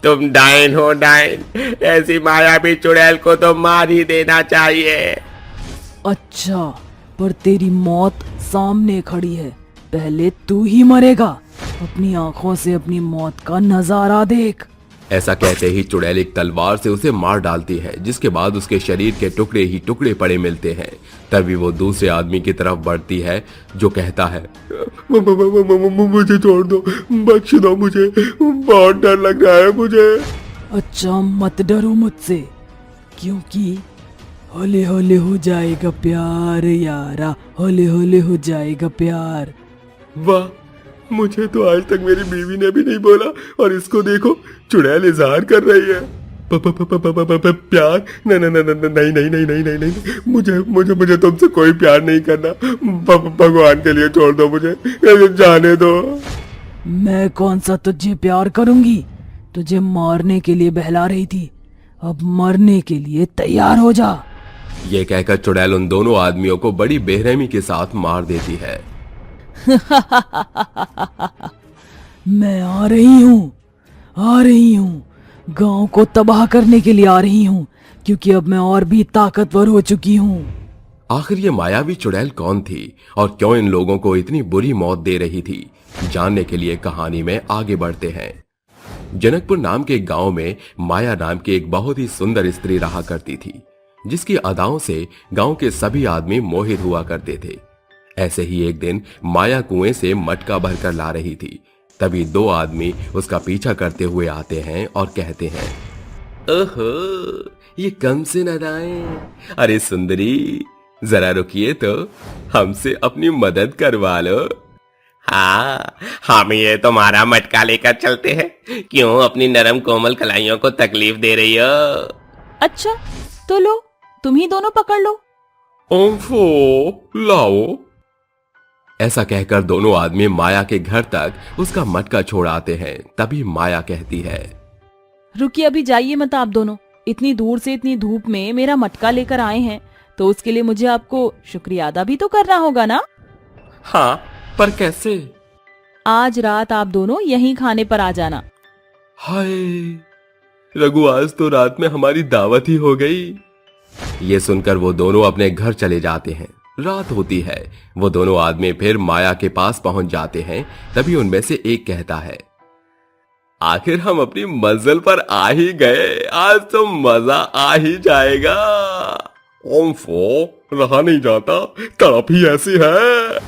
तुम डायन हो डायन, ऐसी मायावी चुड़ैल को तो मार ही देना चाहिए। अच्छा, पर तेरी मौत सामने खड़ी है, पहले तू ही मरेगा। अपनी आंखों से अपनी मौत का नजारा देख। ऐसा कहते ही चुड़ैल एक तलवार से उसे मार डालती है, जिसके बाद उसके शरीर के टुकड़े ही टुकड़े पड़े मिलते हैं। तभी वो दूसरे आदमी की तरफ बढ़ती है जो कहता है, मुझे छोड़ दो, बख्श दो मुझे, बहुत डर लग रहा है मुझे। अच्छा, मत डरो मुझसे, क्योंकि हौले हौले हो जाएगा प्यार यारा, हौले हौले हो जाएगा प्यार। वाह, मुझे तो आज तक मेरी बीवी ने भी नहीं बोला और इसको देखो, चुड़ैल इजहार कर रही है। प्यार? नहीं नहीं नहीं नहीं नहीं नहीं नहीं नहीं नहीं, मुझे मुझे मुझे तुमसे कोई प्यार नहीं करना। भगवान के लिए छोड़ दो मुझे, जाने दो। मैं कौन सा तुझे प्यार करूंगी? तुझे मारने के लिए बहला रही थी, अब मरने के लिए तैयार हो जा। ये कहकर चुड़ैल उन दोनों आदमियों को बड़ी बेरहमी के साथ मार देती है। मैं आ रही हूँ, गांव को तबाह करने के लिए आ रही हूँ, क्योंकि अब मैं और भी ताकतवर हो चुकी हूँ। आखिर ये मायावी चुड़ैल कौन थी और क्यों इन लोगों को इतनी बुरी मौत दे रही थी, जानने के लिए कहानी में आगे बढ़ते हैं। जनकपुर नाम के गांव में माया नाम की एक बहुत ही सुंदर स्त्री रहा करती थी, जिसकी अदाओं से गांव के सभी आदमी मोहित हुआ करते थे। ऐसे ही एक दिन माया कुएं से मटका भरकर ला रही थी। तभी 2 आदमी उसका पीछा करते हुए आते हैं और कहते हैं, ओहो, ये कम से अदाएं। अरे सुंदरी, जरा रुकिए तो, हमसे अपनी मदद करवा लो। हाँ, हम ये तुम्हारा मटका लेकर चलते हैं। क्यों अपनी नरम कोमल कलाइयों को तकलीफ दे रही हो? अच्छा, तो लो, तुम ही दोनों पकड़ लो। ओफो, लाओ। ऐसा कहकर दोनों आदमी माया के घर तक उसका मटका छोड़ आते हैं। तभी माया कहती है, रुकिए, अभी जाइए मत आप दोनों। इतनी दूर से इतनी धूप में मेरा मटका लेकर आए हैं, तो उसके लिए मुझे आपको शुक्रिया अदा भी तो करना होगा ना। हाँ, पर कैसे? आज रात आप दोनों यहीं खाने पर आ जाना। हाय रघु, आज तो रात में हमारी दावत ही हो गई। ये सुनकर वो दोनों अपने घर चले जाते हैं। रात होती है। वो दोनों आदमी फिर माया के पास पहुंच जाते हैं। तभी उनमें से एक कहता है, आखिर हम अपनी मंजिल पर आ ही गए, आज तो मजा आ ही जाएगा। ओम्फो, रहा नहीं जाता, तड़प ही ऐसी है।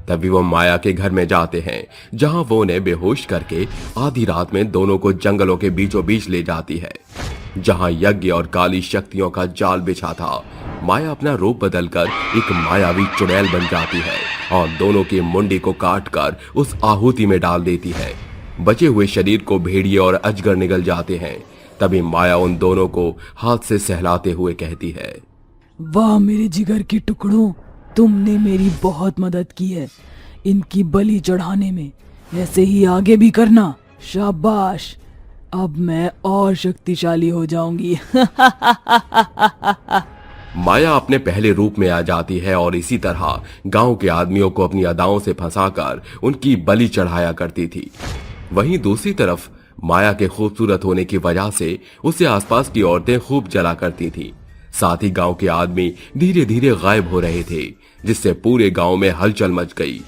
तभी वो माया के घर में जाते हैं, जहां वो उन्हें बेहोश करके आधी रात में दोनों को जंगलों के बीचों बीच ले जाती है, जहां यज्ञ और काली शक्तियों का जाल बिछा था। माया अपना रूप बदलकर एक मायावी चुड़ैल बन जाती है और दोनों की मुंडी को काटकर उस आहुति में डाल देती है। बचे हुए शरीर को भेड़िए और अजगर निगल जाते हैं। तभी माया उन दोनों को हाथ से सहलाते हुए कहती है, वाह मेरे जिगर के टुकड़ों, तुमने मेरी बहुत मदद की है इनकी बलि चढ़ाने में। ऐसे ही आगे भी करना। शाबाश, अब मैं और शक्तिशाली हो जाऊंगी। माया अपने पहले रूप में आ जाती है और इसी तरह गांव के आदमियों को अपनी अदाओं से फंसाकर उनकी बलि चढ़ाया करती थी। वहीं दूसरी तरफ माया के खूबसूरत होने की वजह से उसे आसपास की औरतें खूब जला करती थी। साथ ही गांव के आदमी धीरे धीरे गायब हो रहे थे, जिससे पूरे गांव में हलचल मच गई।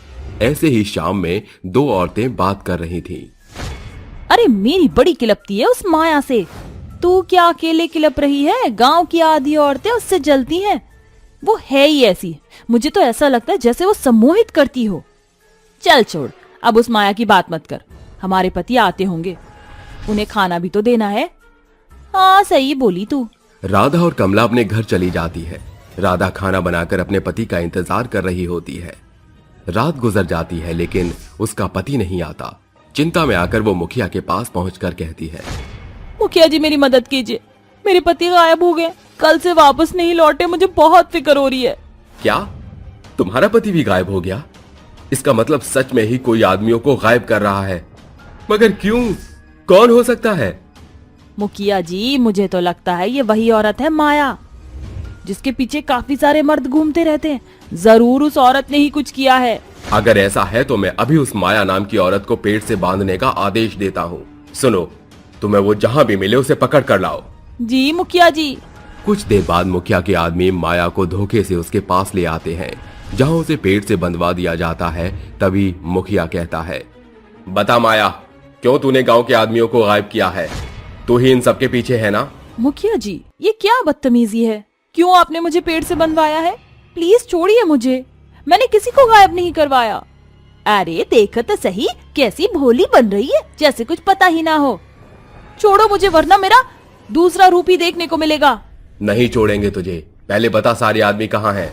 ऐसे ही शाम में दो औरतें बात कर रही थीं। अरे मेरी बड़ी किलपती है उस माया से। तू क्या अकेले किलप रही है? गांव की आधी औरतें उससे जलती हैं। वो है ही ऐसी, मुझे तो ऐसा लगता है जैसे वो सम्मोहित करती हो। चल छोड़, अब उस माया की बात मत कर। हमारे पति आते होंगे, उन्हें खाना भी तो देना है। हाँ सही बोली तू। राधा और कमला अपने घर चली जाती है। राधा खाना बनाकर अपने पति का इंतजार कर रही होती है। रात गुजर जाती है लेकिन उसका पति नहीं आता। चिंता में आकर वो मुखिया के पास पहुंचकर कहती है, मुखिया जी मेरी मदद कीजिए, मेरे पति गायब हो गए, कल से वापस नहीं लौटे, मुझे बहुत फिक्र हो रही है। क्या तुम्हारा पति भी गायब हो गया? इसका मतलब सच में ही कोई आदमियों को गायब कर रहा है। मगर क्यों? कौन हो सकता है? मुखिया जी मुझे तो लगता है ये वही औरत है माया, जिसके पीछे काफी सारे मर्द घूमते रहते हैं। जरूर उस औरत ने ही कुछ किया है। अगर ऐसा है तो मैं अभी उस माया नाम की औरत को पेड़ से बांधने का आदेश देता हूँ। सुनो, तुम्हें वो जहाँ भी मिले उसे पकड़ कर लाओ। जी मुखिया जी। कुछ देर बाद मुखिया के आदमी माया को धोखे से उसके पास ले आते हैं, जहाँ उसे पेड़ से बंधवा दिया जाता है। तभी मुखिया कहता है, बता माया, क्यों तूने गांव के आदमियों को गायब किया है? तू ही इन सबके पीछे है ना? मुखिया जी ये क्या बदतमीजी है? क्यों आपने मुझे पेड़ से बंधवाया है? प्लीज छोड़िए मुझे, मैंने किसी को गायब नहीं करवाया। अरे देखो तो सही, कैसी भोली बन रही है, जैसे कुछ पता ही ना हो। छोड़ो मुझे वरना मेरा दूसरा रूप ही देखने को मिलेगा। नहीं छोड़ेंगे तुझे, पहले बता सारे आदमी कहाँ हैं?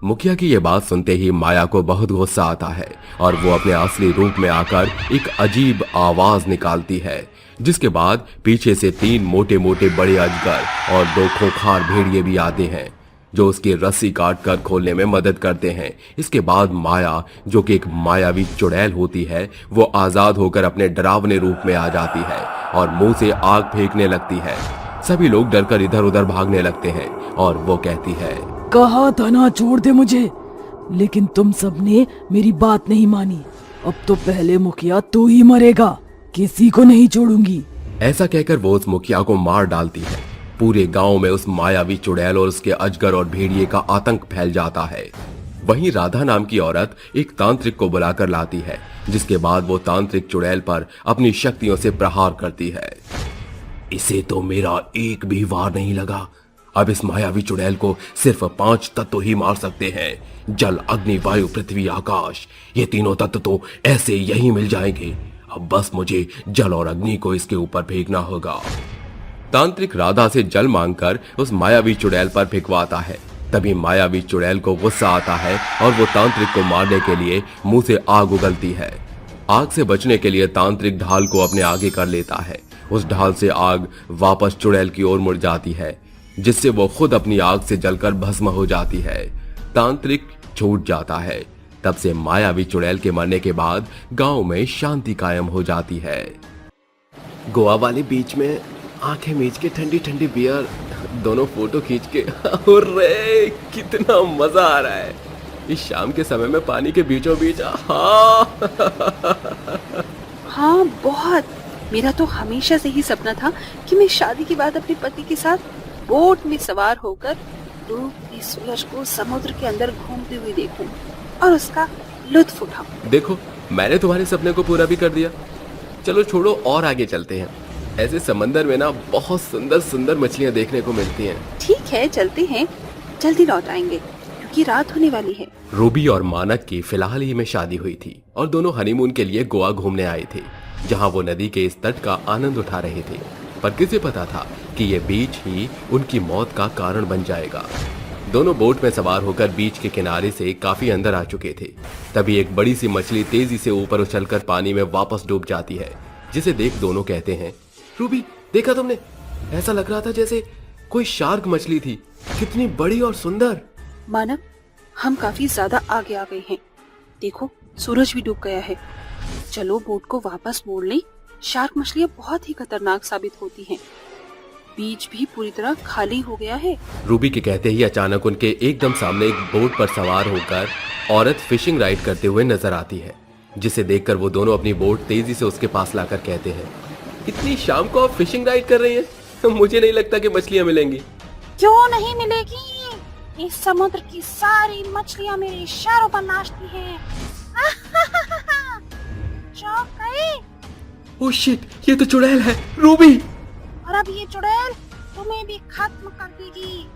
मुखिया की ये बात सुनते ही माया को बहुत गुस्सा आता है और वो अपने असली रूप में आकर एक अजीब आवाज निकालती है, जिसके बाद पीछे से 3 मोटे मोटे बड़े अजगर और 2 खूंखार भेड़िए भी आते हैं, जो उसकी रस्सी काट कर खोलने में मदद करते हैं। इसके बाद माया, जो कि एक मायावी चुड़ैल होती है, वो आजाद होकर अपने डरावने रूप में आ जाती है और मुंह से आग फेंकने लगती है। सभी लोग डरकर इधर उधर भागने लगते हैं और वो कहती है, कहा था ना छोड़ दे मुझे, लेकिन तुम सबने मेरी बात नहीं मानी। अब तो पहले मुखिया तू ही मरेगा, किसी को नहीं छोड़ूंगी। ऐसा कहकर वो उस मुखिया को मार डालती है। पूरे गांव में उस मायावी चुड़ैल और उसके अजगर और भेड़िए का आतंक फैल जाता है। वहीं राधा नाम की औरत एक तांत्रिक को बुलाकर लाती है, जिसके बाद वो तांत्रिक चुड़ैल पर अपनी शक्तियों से प्रहार करती है। इसे तो मेरा एक भी वार नहीं लगा। अब इस मायावी चुड़ैल को सिर्फ 5 तत्व ही मार सकते हैं, जल, अग्नि, वायु, पृथ्वी, आकाश। ये तीनों तत्व तो ऐसे यही मिल जाएंगे। अब बस मुझे जल और अग्नि को इसके ऊपर फेंकना होगा। तांत्रिक राधा से जल मांगकर उस मायावी चुड़ैल पर फेंकवाता है। तभी मायावी चुड़ैल को गुस्सा आता है और वो तांत्रिक को मारने के लिए मुंह से आग उगलती है। आग से बचने के लिए तांत्रिक ढाल को अपने आगे कर लेता है। उस ढाल से आग वापस चुड़ैल की ओर मुड़ जाती है, जिससे वो खुद अपनी आग से जलकर भस्म हो जाती है। तांत्रिक छूट जाता है। तब से मायावी चुड़ैल के मरने के बाद गांव में शांति कायम हो जाती है। गोवा वाले बीच में आंखें मीच के ठंडी ठंडी बियर, दोनों फोटो खींच के, अरे कितना मजा आ रहा है इस शाम के समय में पानी के बीचों बीच। हाँ बहुत। मेरा तो हमेशा से ही सपना था कि मैं शादी के बाद अपने पति के साथ बोट में सवार होकर डूबती सूरज को समुद्र के अंदर घूमते हुए देखूं और उसका लुत्फ उठाऊं। देखो, मैंने तुम्हारे सपने को पूरा भी कर दिया। चलो छोड़ो और आगे चलते हैं। ऐसे समंदर में ना बहुत सुंदर सुंदर मछलियां देखने को मिलती हैं। ठीक है, चलते हैं, जल्दी लौट आएंगे क्योंकि रात होने वाली है। रूबी और मानक की फिलहाल ही में शादी हुई थी और दोनों हनीमून के लिए गोवा घूमने आए थे, जहां वो नदी के इस तट का आनंद उठा रहे थे। पर किसे पता था कि ये बीच ही उनकी मौत का कारण बन जाएगा। दोनों बोट में सवार होकर बीच के किनारे से काफी अंदर आ चुके थे। तभी एक बड़ी सी मछली तेजी से ऊपर उछलकर पानी में वापस डूब जाती है, जिसे देख दोनों कहते हैं, रूबी देखा तुमने? ऐसा लग रहा था जैसे कोई शार्क मछली थी। कितनी बड़ी और सुंदर। मानव, हम काफी ज्यादा आगे आ गए हैं। देखो, सूरज भी डूब गया है। चलो बोट को वापस मोड़ लें। शार्क मछलियां बहुत ही खतरनाक साबित होती हैं। बीच भी पूरी तरह खाली हो गया है। रूबी के कहते ही अचानक उनके एकदम सामने एक बोट पर सवार होकर औरत फिशिंग राइड करते हुए नजर आती है, जिसे देखकर वो दोनों अपनी बोट तेजी से उसके पास लाकर कहते हैं, इतनी शाम को आप फिशिंग राइड कर रही हैं? मुझे नहीं लगता कि मछलियां मिलेंगी। क्यों नहीं मिलेगी? इस समुद्र की सारी मछलियां मेरे इशारों पर नाचती हैं। चौंक गई? ओह शिट, ये तो चुड़ैल है। रूबी! और अब ये चुड़ैल तुम्हें भी खत्म कर देगी।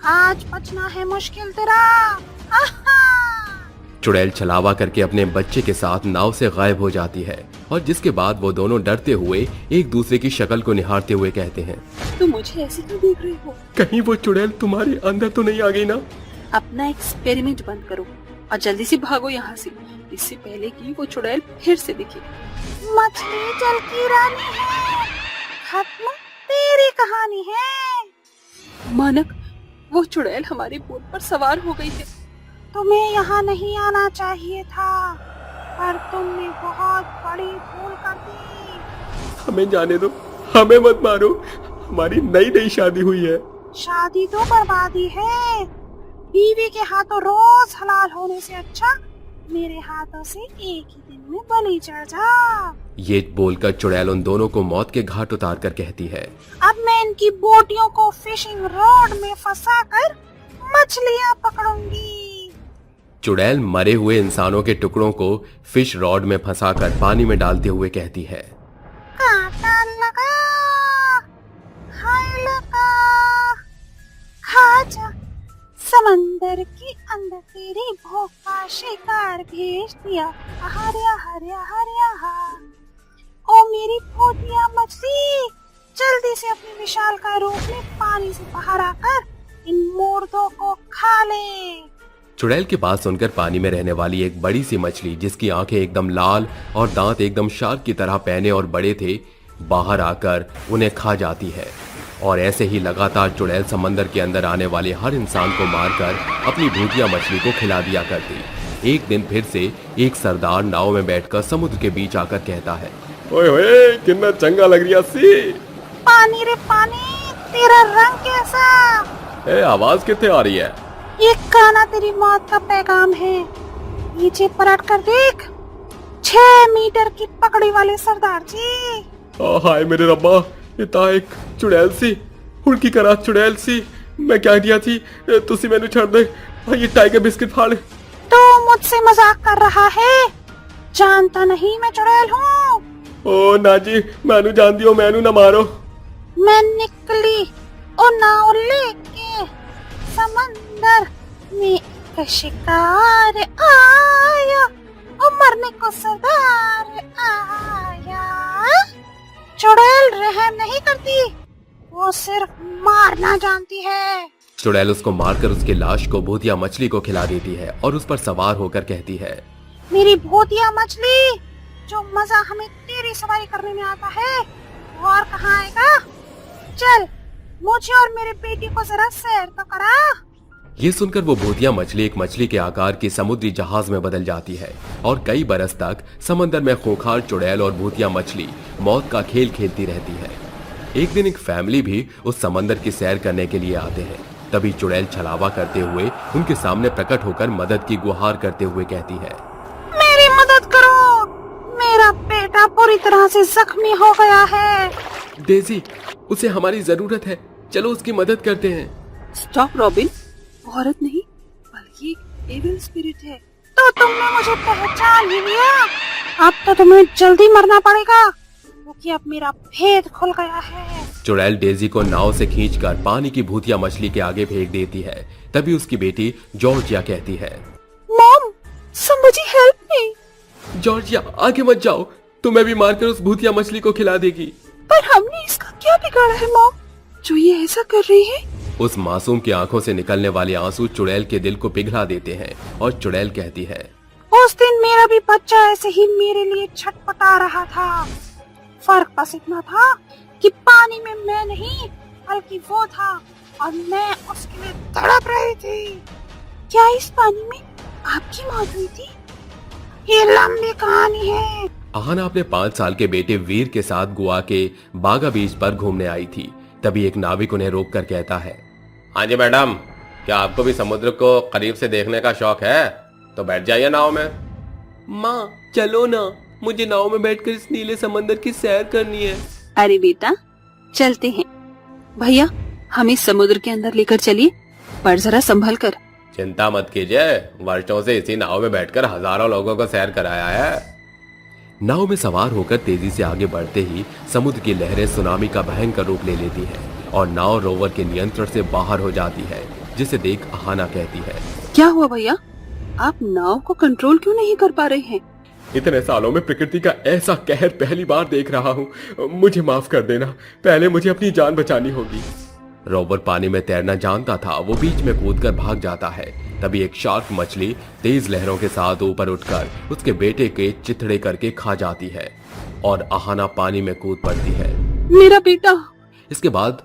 आज बचना है मुश्किल तेरा। चुड़ैल छलावा करके अपने बच्चे के साथ नाव से गायब हो जाती है और जिसके बाद वो दोनों डरते हुए एक दूसरे की शक्ल को निहारते हुए कहते हैं, तुम मुझे ऐसे क्यों देख रहे हो? कहीं वो चुड़ैल तुम्हारे अंदर तो नहीं आ गई ना? अपना एक्सपेरिमेंट बंद करो और जल्दी से भागो यहाँ से, इससे पहले कि वो चुड़ैल फिर से दिखे। मछली जल की रानी है, खत्म तेरी कहानी है। मानक, वो चुड़ैल हमारे बोट पर सवार हो गई है। तुम्हें यहाँ नहीं आना चाहिए था, पर तुमने बहुत बड़ी भूल कर दी। हमें जाने दो, हमें मत मारो। हमारी नई नई शादी हुई है। शादी तो बर्बादी है। बीवी के हाथों रोज हलाल होने से अच्छा मेरे हाथों से एक ही दिन में बलि चढ़ जा। ये बोलकर चुड़ैल उन दोनों को मौत के घाट उतार कर कहती है, अब मैं इनकी बोटियों को फिशिंग रॉड में फंसाकर मछलियाँ पकड़ूंगी। चुड़ैल मरे हुए इंसानों के टुकड़ों को फिश रॉड में फंसाकर पानी में डालते हुए कहती है, कांटा लगा, हाय लगा, खा जा। समंदर के अंदर तेरी भूख का शिकार भेज दिया। हरिया हरिया हरिया हा। ओ मेरी भूतिया मछली, जल्दी से अपने विशाल का रूप में पानी से बाहर आकर इन मुर्दों को खा ले। चुड़ैल की बात सुनकर पानी में रहने वाली एक बड़ी सी मछली, जिसकी आंखें एकदम लाल और दांत एकदम शार्क की तरह पैने और बड़े थे, बाहर आकर उन्हें खा जाती है। और ऐसे ही लगातार चुड़ैल समंदर के अंदर आने वाले हर इंसान को मारकर अपनी भूतिया मछली को खिला दिया करती। एक दिन फिर से एक सरदार नाव में बैठकर समुद्र के बीच आकर कहता है, ओए होए, कितना चंगा लग रही सी। पानी रे पानी, तेरा रंग कैसा? आवाज कितने आ रही है? ये गाना तेरी मौत का पैगाम है। नीचे पलट कर देख, 6 मीटर की पकड़ी वाले सरदार जी। हाय मेरे रब्बा, इता एक चुड़ैल सी, हुड़की करा चुड़ैल सी। मैं क्या किया थी, तुसी मैनू छड़ दे। ये टाइगर बिस्किट फाड़। तो मुझसे मजाक कर रहा है? जानता नहीं मैं चुड़ैल हूँ। ओ ना जी, मैनू जान दियो, मैनू ना मारो। मैं निकली और नाव लेके समंदर में एक शिकार आया और मरने को सरदार आया। चुड़ैल रहम नहीं करती, वो सिर्फ मारना जानती है। चुड़ैल उसको मारकर उसकी लाश को भूतिया मछली को खिला देती है और उस पर सवार होकर कहती है, मेरी भूतिया मछली, जो मजा हमें तेरी सवारी करने में आता है और कहाँ आएगा? चल, मुझे और मेरे बेटी को जरा सैर तो करा। ये सुनकर वो भूतिया मछली एक मछली के आकार की समुद्री जहाज में बदल जाती है और कई बरस तक समंदर में खूंखार चुड़ैल और भूतिया मछली मौत का खेल खेलती रहती है। एक दिन एक फैमिली भी उस समंदर की सैर करने के लिए आते हैं। तभी चुड़ैल छलावा करते हुए उनके सामने प्रकट होकर मदद की गुहार करते हुए कहती है, मेरी मदद करो, मेरा बेटा पूरी तरह से जख्मी हो गया है। डेज़ी, उसे हमारी जरूरत है, चलो उसकी मदद करते हैं। स्टॉप रॉबिन, औरत नहीं बल्कि एक एविल स्पिरिट है। तो तुमने मुझे पहचान ही लिया। अब तो तुम्हें जल्दी मरना पड़ेगा क्योंकि अब मेरा भेद खुल गया है। चुड़ैल डेजी को नाव से खींचकर पानी की भूतिया मछली के आगे फेंक देती है। तभी उसकी बेटी जॉर्जिया कहती है, mom, somebody help me। Georgia आगे मत जाओ, तुम्हें भी मारकर उस भूतिया मछली को खिला देगी। पर हमने इसका क्या बिगाड़ा है मॉम, जो ये ऐसा कर रही है? उस मासूम की आंखों से निकलने वाले आंसू चुड़ैल के दिल को पिघला देते हैं और चुड़ैल कहती है, उस दिन मेरा भी बच्चा ऐसे ही मेरे लिए छटपटा रहा था। फर्क बस इतना था कि पानी में मैं नहीं बल्कि वो था और मैं उसके लिए तड़प रही थी। क्या इस पानी में आपकी मौत हुई थी? ये लंबी कहानी है। आहाना अपने 5 साल के बेटे वीर के साथ गोवा के बागा बीच पर घूमने आई थी। तभी एक नाविक उन्हें रोककर कहता है, हाँ जी मैडम, क्या आपको भी समुद्र को करीब से देखने का शौक है? तो बैठ जाइए नाव में। माँ चलो ना, मुझे नाव में बैठकर इस नीले समंदर की सैर करनी है। अरे बेटा चलते हैं, भैया हमें समुद्र के अंदर लेकर चलिए, पर जरा संभल कर। चिंता मत कीजिए, वर्षों से इसी नाव में बैठकर हजारों लोगों को सैर कराया है। नाव में सवार होकर तेजी से आगे बढ़ते ही समुद्र की लहरें सुनामी का भयंकर रूप ले लेती हैं और नाव रोवर के नियंत्रण से बाहर हो जाती है, जिसे देख आहाना कहती है, क्या हुआ भैया, आप नाव को कंट्रोल क्यों नहीं कर पा रहे हैं? इतने सालों में प्रकृति का ऐसा कहर पहली बार देख रहा हूँ। मुझे माफ कर देना, पहले मुझे अपनी जान बचानी होगी। रोवर पानी में तैरना जानता था, वो बीच में कूदकर भाग जाता है। तभी एक शार्क मछली तेज लहरों के साथ ऊपर उठकर उसके बेटे के चिथड़े करके खा जाती है और आहाना पानी में कूद पड़ती है। मेरा बेटा। इसके बाद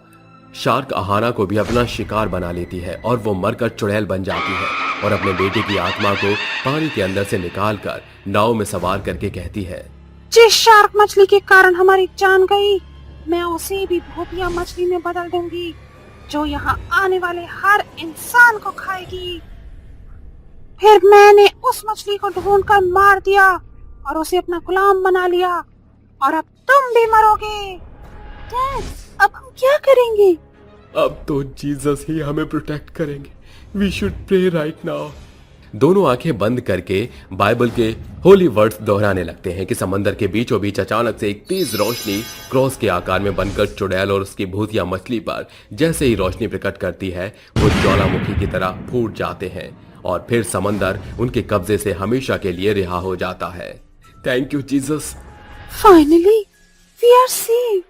शार्क आहाना को भी अपना शिकार बना लेती है और वो मरकर चुड़ैल बन जाती है और अपने बेटे की आत्मा को पानी के अंदर से निकालकर नाव में सवार करके कहती है, जिस शार्क मछली के कारण हमारी जान गई, मैं उसे भी भूतिया मछली में बदल दूंगी, जो यहाँ आने वाले हर इंसान को खाएगी। फिर मैंने उस मछली को ढूंढकर मार दिया और उसे अपना गुलाम बना लिया और अब तुम भी मरोगे। डैड, अब हम क्या करेंगे? अब तो जीसस ही हमें प्रोटेक्ट करेंगे। We should pray right now. दोनों आंखें बंद करके बाइबल के होली वर्ड्स दोहराने लगते हैं कि समंदर के बीचों बीच अचानक से एक तेज रोशनी क्रॉस के आकार में बनकर चुड़ैल और उसकी भूतिया मछली पर जैसे ही रोशनी प्रकट करती है, वो ज्वालामुखी की तरह फूट जाते हैं और फिर समंदर उनके कब्जे से हमेशा के लिए रिहा हो जाता है। Thank you Jesus. Finally we are save.